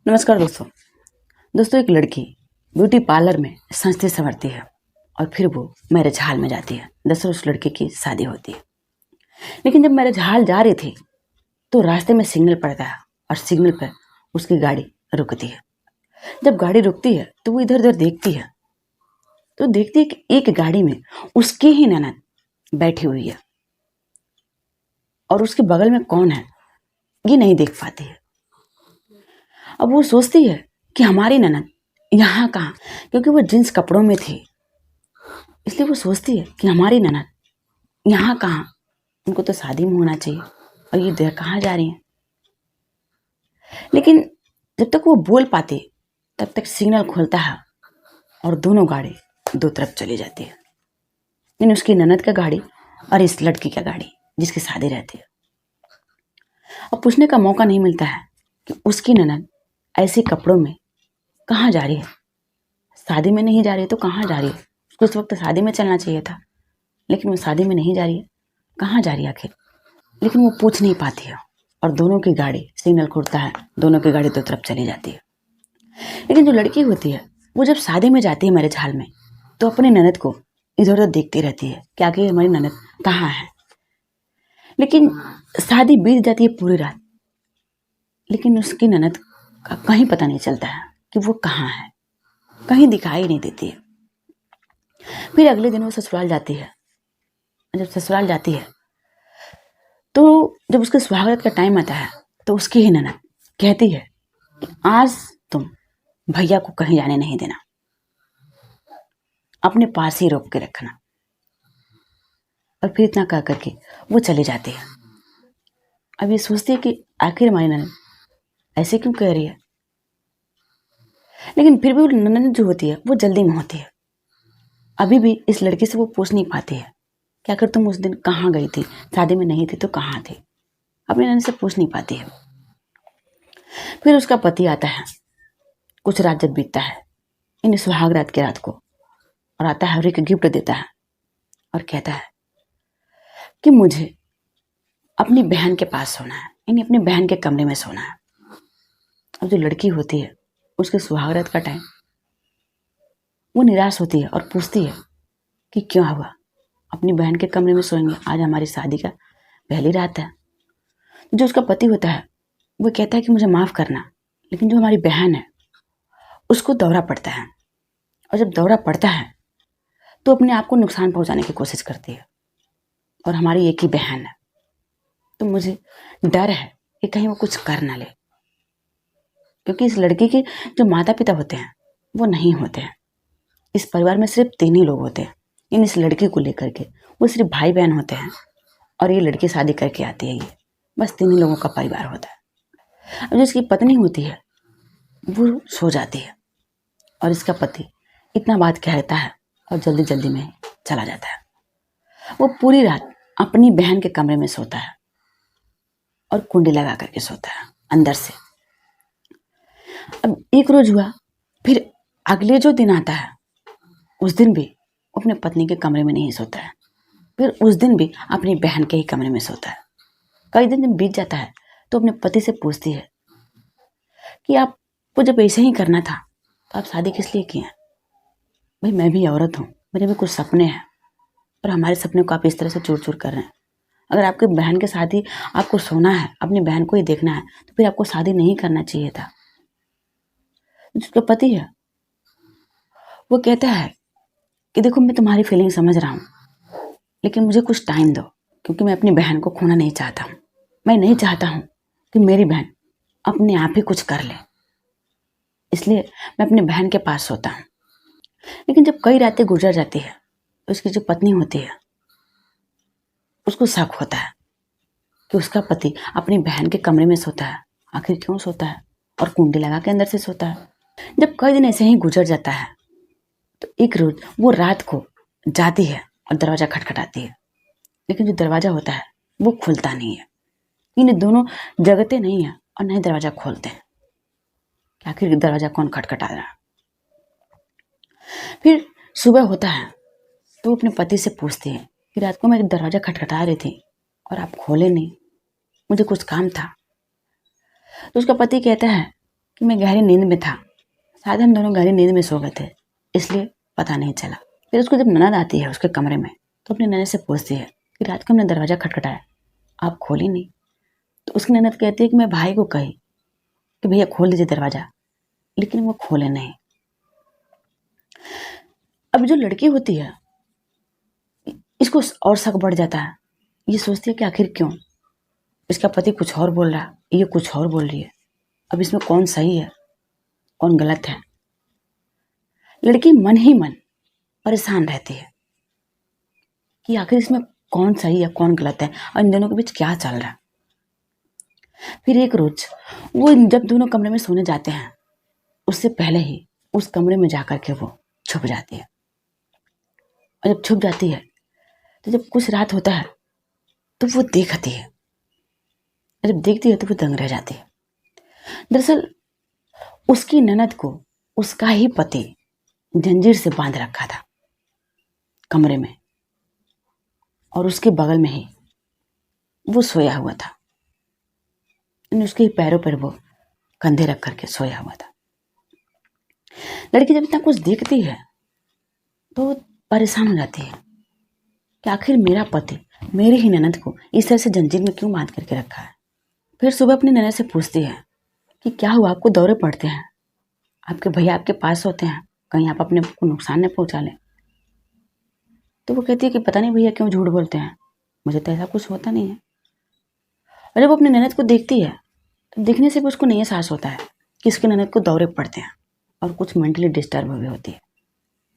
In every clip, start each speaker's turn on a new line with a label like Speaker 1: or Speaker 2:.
Speaker 1: नमस्कार दोस्तों एक लड़की ब्यूटी पार्लर में सजती संवरती है और फिर वो मैरिज हॉल में जाती है। दरअसल उस लड़के की शादी होती है। लेकिन जब मैरिज हॉल जा रही थी तो रास्ते में सिग्नल पड़ता है और सिग्नल पर उसकी गाड़ी रुकती है। जब गाड़ी रुकती है तो वो इधर उधर देखती है तो देखती है कि एक गाड़ी में उसकी ही ननद बैठी हुई है और उसके बगल में कौन है ये नहीं देख पाती है। अब वो सोचती है कि हमारी ननद यहाँ कहाँ, क्योंकि वो जींस कपड़ों में थी, इसलिए वो सोचती है कि हमारी ननद यहाँ कहाँ, उनको तो शादी में होना चाहिए और ये देर कहाँ जा रही हैं। लेकिन जब तक वो बोल पाती तब तक सिग्नल खुलता है और दोनों गाड़ी दो तरफ चली जाती है, यानी उसकी ननद का गाड़ी और इस लड़की का गाड़ी जिसकी शादी रहती है। अब पूछने का मौका नहीं मिलता है कि उसकी ननद ऐसे कपड़ों में कहाँ जा रही है, शादी में नहीं जा रही है तो कहाँ जा रही है। उसको उस वक्त शादी में चलना चाहिए था, लेकिन वो शादी में नहीं जा रही है, कहाँ जा रही है आखिर। लेकिन वो पूछ नहीं पाती है और दोनों की गाड़ी, सिग्नल खुलता है, दोनों की गाड़ी दो तरफ चली जाती है। लेकिन जो लड़की होती है वो जब शादी में जाती है मैरिज हॉल में तो अपनी ननद को इधर उधर देखती रहती है कि आखिर हमारी ननद कहाँ है। लेकिन शादी बीत जाती है पूरी रात, लेकिन उसकी ननद का कहीं पता नहीं चलता है कि वो कहाँ है, कहीं दिखाई नहीं देती है। फिर अगले दिन वो ससुराल जाती है। जब ससुराल जाती है तो जब उसके स्वागत का टाइम आता है तो उसकी ही ननद कहती है कि आज तुम भैया को कहीं जाने नहीं देना, अपने पास ही रोक के रखना। और फिर इतना कह करके वो चली जाती है। अब ये सोचती है कि आखिर हमारी ननद ऐसे क्यों कह रही है। लेकिन फिर भी वो ननद जो होती है वो जल्दी में होती है। अभी भी इस लड़की से वो पूछ नहीं पाती है कि आखिर तुम उस दिन कहाँ गई थी, शादी में नहीं थी तो कहाँ थी। अपनी ननद से पूछ नहीं पाती है। फिर उसका पति आता है, कुछ रात जब बीतता है, इन सुहाग रात की रात को, और आता है और एक गिफ्ट देता है और कहता है कि मुझे अपनी बहन के पास सोना है, यानी अपनी बहन के कमरे में सोना है। अब जो लड़की होती है उसके सुहाग रात का टाइम, वो निराश होती है और पूछती है कि क्यों हुआ, अपनी बहन के कमरे में सोएंगे, आज हमारी शादी का पहली रात है। जो उसका पति होता है वो कहता है कि मुझे माफ़ करना, लेकिन जो हमारी बहन है उसको दौरा पड़ता है, और जब दौरा पड़ता है तो अपने आप को नुकसान पहुंचाने की कोशिश करती है, और हमारी एक ही बहन है तो मुझे डर है कि कहीं वो कुछ कर ना ले, क्योंकि इस लड़की के जो माता पिता होते हैं वो नहीं होते हैं। इस परिवार में सिर्फ 3 ही लोग होते हैं, इन इस लड़की को लेकर के वो सिर्फ भाई बहन होते हैं और ये लड़की शादी करके आती है। ये बस 3 ही लोगों का परिवार होता है। अब जो इसकी पत्नी होती है वो सो जाती है और इसका पति इतना बात कहता है और जल्दी जल्दी में चला जाता है। वो पूरी रात अपनी बहन के कमरे में सोता है और कुंडी लगा करके सोता है अंदर से। अब एक रोज हुआ, फिर अगले जो दिन आता है उस दिन भी वो अपने पत्नी के कमरे में नहीं सोता है, फिर उस दिन भी अपनी बहन के ही कमरे में सोता है। कई दिन जब बीत जाता है तो अपने पति से पूछती है कि आपको जब ऐसे ही करना था तो आप शादी किस लिए किए हैं। भाई मैं भी औरत हूँ, मेरे भी कुछ सपने हैं, और हमारे सपने को आप इस तरह से चूर चूर कर रहे हैं। अगर आपकी बहन के साथ ही आपको सोना है, अपनी बहन को ही देखना है, तो फिर आपको शादी नहीं करना चाहिए था। जिसका पति है वो कहता है कि देखो मैं तुम्हारी फीलिंग समझ रहा हूँ, लेकिन मुझे कुछ टाइम दो, क्योंकि मैं अपनी बहन को खोना नहीं चाहता हूँ। मैं नहीं चाहता हूँ कि मेरी बहन अपने आप ही कुछ कर ले, इसलिए मैं अपनी बहन के पास सोता हूँ। लेकिन जब कई रातें गुजर जाती है तो उसकी जो पत्नी होती है उसको शक होता है कि उसका पति अपनी बहन के कमरे में सोता है, आखिर क्यों सोता है, और कुंडी लगा के अंदर से सोता है। जब कई दिन ऐसे ही गुजर जाता है तो एक रोज वो रात को जाती है और दरवाजा खटखटाती है, लेकिन जो दरवाजा होता है वो खुलता नहीं है। इन दोनों जगते नहीं है और नहीं दरवाजा खोलते हैं कि आखिर दरवाजा कौन खटखटा रहा है। फिर सुबह होता है तो वो अपने पति से पूछती है कि रात को मैं दरवाजा खटखटा रही थी और आप खोले नहीं, मुझे कुछ काम था। तो उसका पति कहता है कि मैं गहरी नींद में था, शायद हम दोनों गहरी नींद में सो गए थे, इसलिए पता नहीं चला। फिर उसको जब ननद आती है उसके कमरे में तो अपनी ननद से पूछती है कि रात को हमने दरवाज़ा खटखटाया, आप खोली नहीं। तो उसकी ननद कहती है कि मैं भाई को कही कि भैया खोल दीजिए दरवाज़ा, लेकिन वो खोले नहीं। अब जो लड़की होती है इसको और शक बढ़ जाता है, ये सोचती है कि आखिर क्यों इसका पति कुछ और बोल रहा है, ये कुछ और बोल रही है, अब इसमें कौन सही है कौन गलत है। लड़की मन ही मन परेशान रहती है कि आखिर इसमें कौन सही है कौन गलत है और इन दोनों के बीच क्या चल रहा है। फिर एक रोज वो जब दोनों कमरे में सोने जाते हैं उससे पहले ही उस कमरे में जाकर के वो छुप जाती है। और जब छुप जाती है तो जब कुछ रात होता है तो वो देखती है, जब देखती है तो वो दंग रह जाती है। दरअसल उसकी ननद को उसका ही पति जंजीर से बांध रखा था कमरे में, और उसके बगल में ही वो सोया हुआ था, उसके पैरों पर वो कंधे रख करके सोया हुआ था। लड़की जब इतना कुछ देखती है तो वो परेशान हो जाती है कि आखिर मेरा पति मेरी ही ननद को इस तरह से जंजीर में क्यों बांध करके रखा है। फिर सुबह अपनी ननद से पूछती है कि क्या हुआ, आपको दौरे पड़ते हैं, आपके भैया आपके पास होते हैं, कहीं आप अपने को नुकसान न पहुंचा लें। तो वो कहती है कि पता नहीं भैया क्यों झूठ बोलते हैं, मुझे तो ऐसा कुछ होता नहीं है। और जब वो अपनी ननद को देखती है तो देखने से भी उसको नहीं एहसास होता है कि उसकी ननद को दौरे पड़ते हैं और कुछ मेंटली डिस्टर्ब हुई होती है,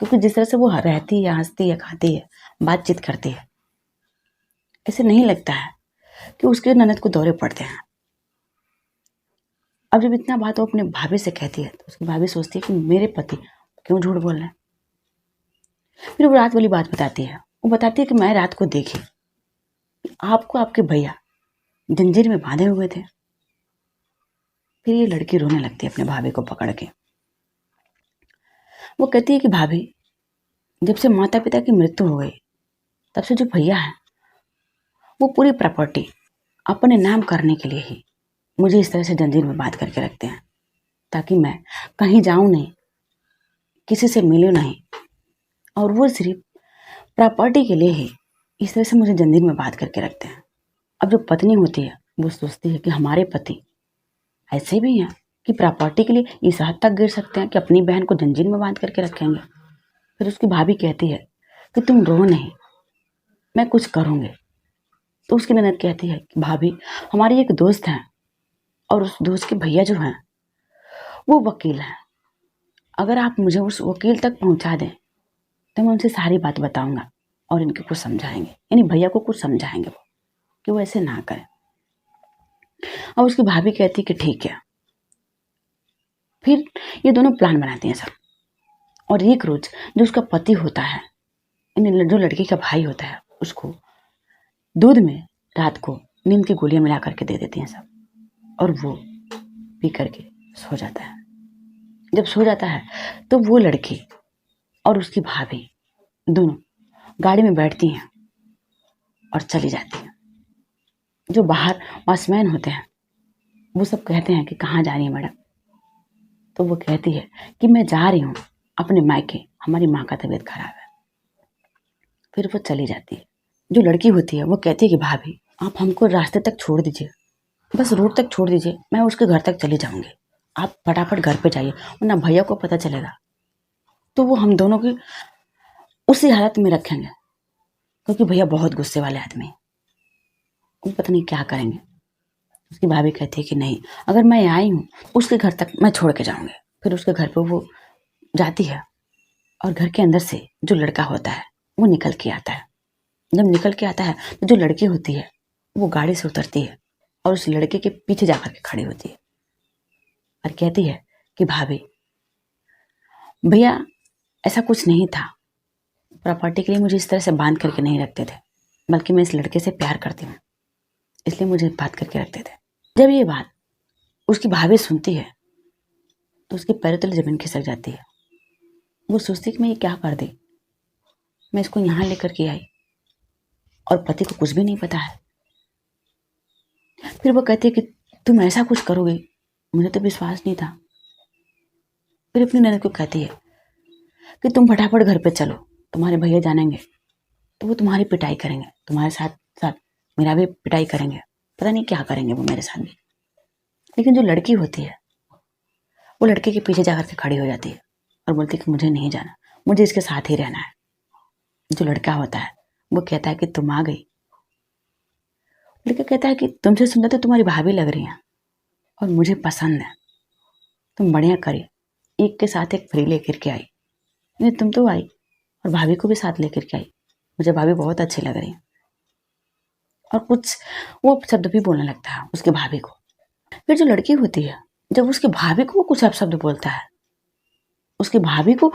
Speaker 1: क्योंकि जिस तरह से वो रहती है, हंसती है, खाती है, बातचीत करती है, ऐसे नहीं लगता है कि उसके ननद को दौरे पड़ते हैं। अब जब इतना बात वो अपने भाभी से कहती है तो उसकी भाभी सोचती है कि मेरे पति क्यों झूठ बोल रहे हैं। फिर वो रात वाली बात बताती है, वो बताती है कि मैं रात को देखी आपको आपके भैया जंजीर में बांधे हुए थे। फिर ये लड़की रोने लगती है अपने भाभी को पकड़ के। वो कहती है कि भाभी, जब से माता पिता की मृत्यु हो गई तब से जो भैया हैं वो पूरी प्रॉपर्टी अपने नाम करने के लिए ही मुझे इस तरह से जंजीर में बांध करके रखते हैं, ताकि मैं कहीं जाऊं नहीं, किसी से मिलूं नहीं, और वो सिर्फ प्रॉपर्टी के लिए ही इस तरह से मुझे जंजीर में बांध करके रखते हैं। अब जो पत्नी होती है वो सोचती है कि हमारे पति ऐसे भी हैं कि प्रॉपर्टी के लिए इस हद तक गिर सकते हैं कि अपनी बहन को जंजीर में बांध करके रखेंगे। फिर उसकी भाभी कहती है कि तुम रो नहीं, मैं कुछ करूँगी। तो उसकी ननद कहती है कि भाभी, हमारी एक दोस्त है और उस दोस्त के भैया जो हैं वो वकील हैं, अगर आप मुझे उस वकील तक पहुंचा दें तो मैं उनसे सारी बात बताऊंगा और इनके कुछ समझाएंगे, यानी भैया को कुछ समझाएंगे वो कि वो ऐसे ना करें। और उसकी भाभी कहती कि ठीक है। फिर ये दोनों प्लान बनाती हैं सब, और एक रोज जो उसका पति होता है, यानी जो लड़की का भाई होता है, उसको दूध में रात को नींद की गोलियां मिला करके दे देती हैं सब, और वो पी करके सो जाता है। जब सो जाता है तो वो लड़की और उसकी भाभी दोनों गाड़ी में बैठती हैं और चली जाती हैं। जो बाहर वॉचमैन होते हैं वो सब कहते हैं कि कहाँ जा रही है मैडम। तो वो कहती है कि मैं जा रही हूँ अपने मायके, हमारी माँ का तबीयत खराब है। फिर वो चली जाती है। जो लड़की होती है वो कहती है कि भाभी, आप हमको रास्ते तक छोड़ दीजिए, बस रोड तक छोड़ दीजिए, मैं उसके घर तक चली जाऊंगी, आप फटाफट घर पे जाइए, वरना भैया को पता चलेगा तो वो हम दोनों की उसी हालत में रखेंगे, क्योंकि भैया बहुत गुस्से वाले आदमी हैं, वो पता नहीं क्या करेंगे। उसकी भाभी कहती है कि नहीं, अगर मैं आई हूँ उसके घर तक मैं छोड़ के जाऊंगी। फिर उसके घर पर वो जाती है और घर के अंदर से जो लड़का होता है वो निकल के आता है। जब निकल के आता है तो जो लड़की होती है वो गाड़ी से उतरती है और उस लड़के के पीछे जाकर के खड़ी होती है और कहती है कि भाभी, भैया ऐसा कुछ नहीं था, प्रॉपर्टी के लिए मुझे इस तरह से बांध करके नहीं रखते थे, बल्कि मैं इस लड़के से प्यार करती हूँ, इसलिए मुझे बात करके रखते थे। जब ये बात उसकी भाभी सुनती है तो उसके पैरों तले जमीन खिसक जाती है। वो सोचती है कि मैं ये क्या कर दी, मैं इसको यहाँ लेकर के आई और पति को कुछ भी नहीं पता है। फिर वो कहती है कि तुम ऐसा कुछ करोगे, मुझे तो विश्वास नहीं था, फिर अपनी ननद को कहती है कि तुम फटाफट घर पे चलो, तुम्हारे भैया जानेंगे तो वो तुम्हारी पिटाई करेंगे, तुम्हारे साथ साथ मेरा भी पिटाई करेंगे, पता नहीं क्या करेंगे वो मेरे साथ भी। लेकिन जो लड़की होती है वो लड़के के पीछे जाकर के खड़ी हो जाती है और बोलती है कि मुझे नहीं जाना, मुझे इसके साथ ही रहना है। जो लड़का होता है वो कहता है कि तुम आ गई। लड़का कहता है कि तुमसे सुंदर तो तुम्हारी भाभी लग रही है और मुझे पसंद है, तुम बढ़िया करी, एक के साथ एक फ्री लेकर के आई। नहीं, तुम तो आई और भाभी को भी साथ लेकर के आई, मुझे भाभी बहुत अच्छी लग रही है। और कुछ वो शब्द भी बोलने लगता है उसकी भाभी को। फिर जो लड़की होती है जब उसकी भाभी को वो कुछ अपशब्द बोलता है, उसकी भाभी को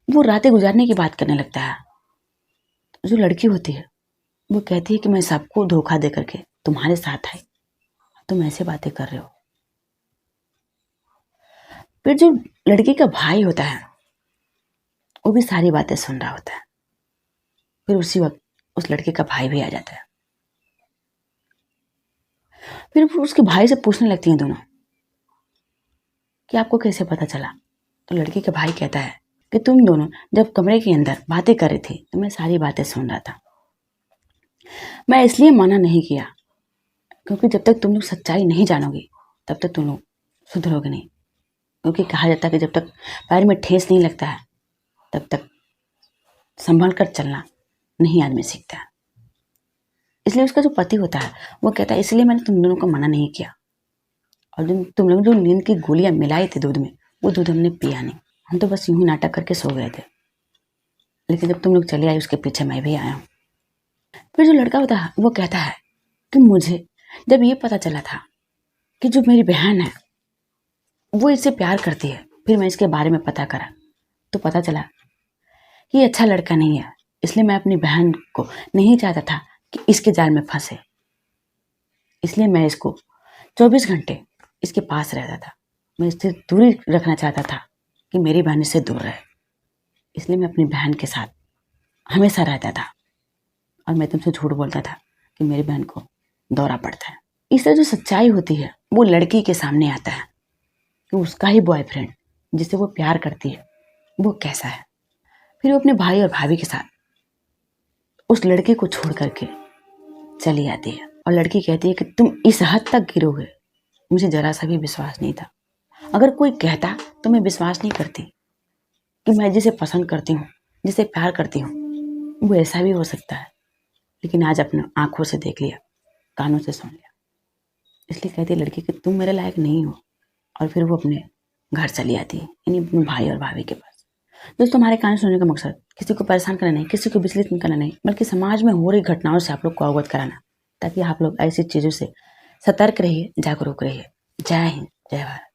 Speaker 1: वो रातें गुजारने की बात करने लगता है। जो लड़की होती है वो कहती है कि मैं सबको धोखा दे करके तुम्हारे साथ आई, तुम ऐसे बातें कर रहे हो। फिर जो लड़की का भाई होता है वो भी सारी बातें सुन रहा होता है। फिर उसी वक्त उस लड़के का भाई भी आ जाता है। फिर वो उसके भाई से पूछने लगती हैं दोनों कि आपको कैसे पता चला। तो लड़की का भाई कहता है कि तुम दोनों जब कमरे के अंदर बातें कर रही थी तो मैं सारी बातें सुन रहा था। मैं इसलिए मना नहीं किया क्योंकि जब तक तुम लोग सच्चाई नहीं जानोगी तब तक तुम लोग सुधरोगे नहीं। क्योंकि कहा जाता है कि जब तक पैर में ठेस नहीं लगता है तब तक संभल कर चलना नहीं आदमी सीखता है। इसलिए उसका जो पति होता है वो कहता है इसलिए मैंने तुम दोनों को मना नहीं किया। और जो तुम लोग जो नींद की गोलियां मिलाई थी दूध में, वो दूध हमने पिया नहीं, हम तो बस यूं ही नाटक करके सो गए थे। लेकिन जब तुम लोग चले आए उसके पीछे मैं भी आया हूँ। फिर जो लड़का होता है वो कहता है कि मुझे जब ये पता चला था कि जो मेरी बहन है वो इससे प्यार करती है, फिर मैं इसके बारे में पता करा तो पता चला कि ये अच्छा लड़का नहीं है। इसलिए मैं अपनी बहन को नहीं चाहता था कि इसके जाल में फंसे। इसलिए मैं इसको 24 घंटे इसके पास रहता था। मैं इससे दूरी रखना चाहता था कि मेरी बहन इससे दूर रहे। इसलिए मैं अपनी बहन के साथ हमेशा रहता था और मैं तुमसे झूठ बोलता था कि मेरी बहन को दौरा पड़ता है। इससे जो सच्चाई होती है वो लड़की के सामने आता है कि उसका ही बॉयफ्रेंड जिसे वो प्यार करती है वो कैसा है। फिर वो अपने भाई और भाभी के साथ उस लड़के को छोड़ करके चली आती है और लड़की कहती है कि तुम इस हद तक गिरोगे, मुझे जरा सा भी विश्वास नहीं था। अगर कोई कहता तो मैं विश्वास नहीं करती कि मैं जिसे पसंद करती हूँ, जिसे प्यार करती हूँ, वो ऐसा भी हो सकता है। लेकिन आज अपने आंखों से देख लिया, कानों से सुन लिया। इसलिए कहती लड़की कि तुम मेरे लायक नहीं हो। और फिर वो अपने घर चली आती है, यानी अपने भाई और भाभी के पास। दोस्तों, हमारे कहानी सुनने का मकसद किसी को परेशान करना नहीं, किसी को विचलित करना नहीं, बल्कि समाज में हो रही घटनाओं से आप लोग को अवगत कराना, ताकि आप लोग ऐसी चीज़ों से सतर्क रहिए, जागरूक रहिए। जय हिंद, जय भारत।